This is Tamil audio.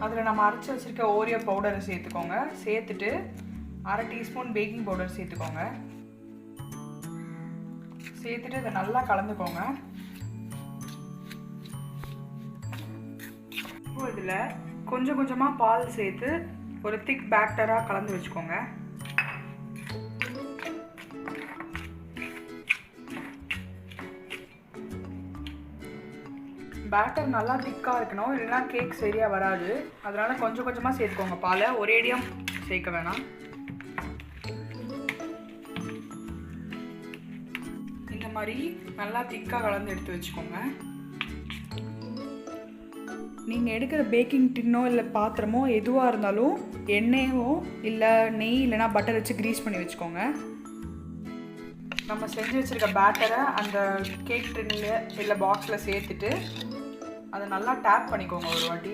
அதில் நம்ம அரைச்சி வச்சுருக்க ஓரியோ பவுடரை சேர்த்துக்கோங்க. சேர்த்துட்டு 1/2 டீஸ்பூன் பேக்கிங் பவுடர் சேர்த்துக்கோங்க. சேர்த்துட்டு இதை நல்லா கலந்துக்கோங்க. இப்போ இதில் கொஞ்சம் கொஞ்சமாக பால் சேர்த்து ஒரு திக் பேட்டராக கலந்து வச்சுக்கோங்க. பேட்டர் நல்லா திக்காக இருக்கணும், இல்லைன்னா கேக் சரியாக வராது. அதனால் கொஞ்சம் கொஞ்சமாக சேர்த்துக்கோங்க பாலை, ஒரேடியாக சேர்க்க வேணாம். இந்த மாதிரி நல்லா திக்காக கலந்து எடுத்து வச்சுக்கோங்க. நீங்கள் எடுக்கிற பேக்கிங் டின்னோ இல்லை பாத்திரமோ எதுவாக இருந்தாலும் எண்ணெயோ இல்லை நெய் இல்லைனா பட்டர் வச்சு க்ரீஸ் பண்ணி வச்சுக்கோங்க. நம்ம செஞ்சு வச்சுருக்க பேட்டரை அந்த கேக் டின்னில் இல்லை பாக்ஸில் சேர்த்துட்டு அதை நல்லா டேப் பண்ணிக்கோங்க ஒரு வாட்டி.